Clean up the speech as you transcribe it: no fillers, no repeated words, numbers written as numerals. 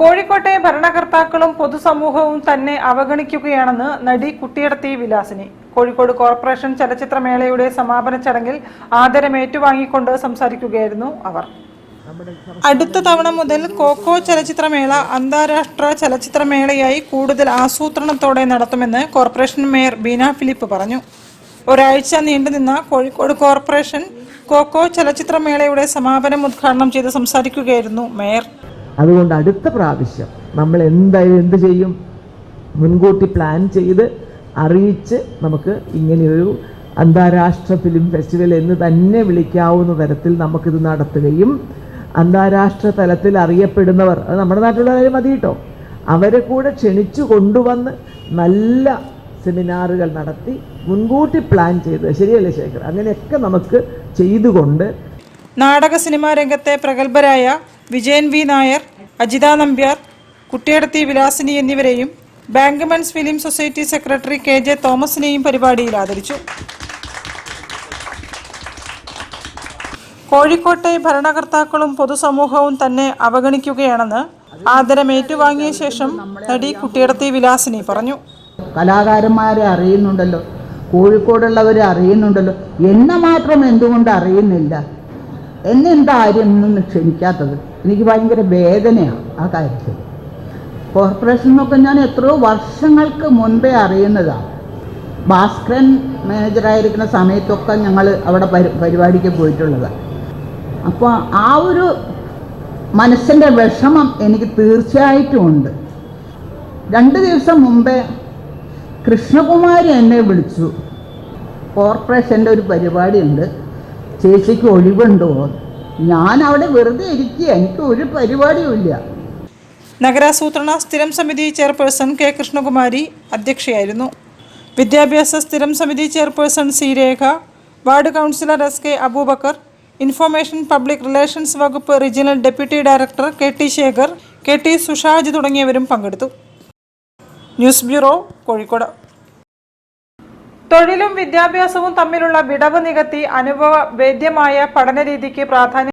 കോഴിക്കോട്ടെ ഭരണകർത്താക്കളും പൊതുസമൂഹവും തന്നെ അവഗണിക്കുകയാണെന്ന് നടി കുട്ടിയടത്തി വിലാസിനി. കോഴിക്കോട് കോർപ്പറേഷൻ ചലച്ചിത്രമേളയുടെ സമാപന ചടങ്ങിൽ ആദരമേറ്റുവാങ്ങിക്കൊണ്ട് സംസാരിക്കുകയായിരുന്നു അവർ. അടുത്ത തവണ മുതൽ കോക്കോ ചലച്ചിത്രമേള അന്താരാഷ്ട്ര ചലച്ചിത്രമേളയായി കൂടുതൽ ആസൂത്രണത്തോടെ നടത്തുമെന്ന് കോർപ്പറേഷൻ മേയർ ബീന ഫിലിപ്പ് പറഞ്ഞു. ഒരാഴ്ച നീണ്ടുനിന്ന കോഴിക്കോട് കോർപ്പറേഷൻ കോക്കോ ചലച്ചിത്രമേളയുടെ സമാപനം ഉദ്ഘാടനം ചെയ്ത് സംസാരിക്കുകയായിരുന്നു മേയർ. അതുകൊണ്ട് അടുത്ത പ്രാവശ്യം നമ്മൾ എന്തായാലും എന്ത് ചെയ്യും, മുൻകൂട്ടി പ്ലാൻ ചെയ്ത് അറിയിച്ച് നമുക്ക് ഇങ്ങനെയൊരു അന്താരാഷ്ട്ര ഫിലിം ഫെസ്റ്റിവൽ എന്ന് തന്നെ വിളിക്കാവുന്ന തരത്തിൽ നമുക്കിത് നടത്തുകയും അന്താരാഷ്ട്ര തലത്തിൽ അറിയപ്പെടുന്നവർ, അത് നമ്മുടെ നാട്ടിലുള്ളവർ മതി കേട്ടോ, അവരെ കൂടെ ക്ഷണിച്ചു കൊണ്ടുവന്ന് നല്ല സെമിനാറുകൾ നടത്തി മുൻകൂട്ടി പ്ലാൻ ചെയ്ത്, ശരിയല്ലേ ശേഖർ, അങ്ങനെയൊക്കെ നമുക്ക് ചെയ്തുകൊണ്ട് നാടക സിനിമാ രംഗത്തെ പ്രഗത്ഭരായ വിജയൻ വി നായർ, അജിത നമ്പ്യാർ, കുട്ടിയടത്തി വിലാസിനി എന്നിവരെയും ബാങ്ക്മെൻസ് ഫിലിം സൊസൈറ്റി സെക്രട്ടറി KJ തോമസിനെയും പരിപാടിയിൽ ആദരിച്ചു. കോഴിക്കോട്ടെ ഭരണകർത്താക്കളും പൊതുസമൂഹവും തന്നെ അവഗണിക്കുകയാണെന്ന് ആദരമേറ്റുവാങ്ങിയ ശേഷം നടി കുട്ടിയടത്തി വിലാസിനി പറഞ്ഞു. കലാകാരന്മാരെ അറിയുന്നുണ്ടല്ലോ, കോഴിക്കോടുള്ളവരെ അറിയുന്നുണ്ടല്ലോ, എന്നെ മാത്രം എന്തുകൊണ്ട് അറിയുന്നില്ല, എന്നെന്താ ആരും ഒന്നും ക്ഷണിക്കാത്തത്? എനിക്ക് ഭയങ്കര വേദനയാണ് ആ കാര്യത്തിൽ. കോർപ്പറേഷനൊക്കെ ഞാൻ എത്രയോ വർഷങ്ങൾക്ക് മുൻപേ അറിയുന്നതാണ്. ഭാസ്കരൻ മാനേജറായിരിക്കുന്ന സമയത്തൊക്കെ ഞങ്ങൾ അവിടെ പരിപാടിക്ക് പോയിട്ടുള്ളതാണ്. അപ്പോൾ ആ ഒരു മനസ്സിൻ്റെ വിഷമം എനിക്ക് തീർച്ചയായിട്ടും ഉണ്ട്. 2 ദിവസം മുമ്പേ കൃഷ്ണകുമാരി എന്നെ വിളിച്ചു, കോർപ്പറേഷൻ്റെ ഒരു പരിപാടിയുണ്ട്, ചേച്ചിക്ക് ഒഴിവുണ്ടോ? ഞാൻ അവിടെ വെറുതെ ഇരിക്കുക, എനിക്ക് ഒരു പരിപാടിയുമില്ല. നഗരാസൂത്രണ സ്ഥിരം സമിതി ചെയർപേഴ്സൺ K കൃഷ്ണകുമാരി അധ്യക്ഷയായിരുന്നു. വിദ്യാഭ്യാസ സ്ഥിരം സമിതി chairperson C Rekha, ward councillor SK Abubakar, information public relations വകുപ്പ് regional deputy director KT Sekhar, KT Sushaj തുടങ്ങിയവരും പങ്കെടുത്തു. News bureau, Kozhikode. തൊഴിലും വിദ്യാഭ്യാസവും തമ്മിലുള്ള വിടവ് നികത്തി അനുഭവവേദ്യമായ പഠനരീതിക്ക് പ്രാധാന്യം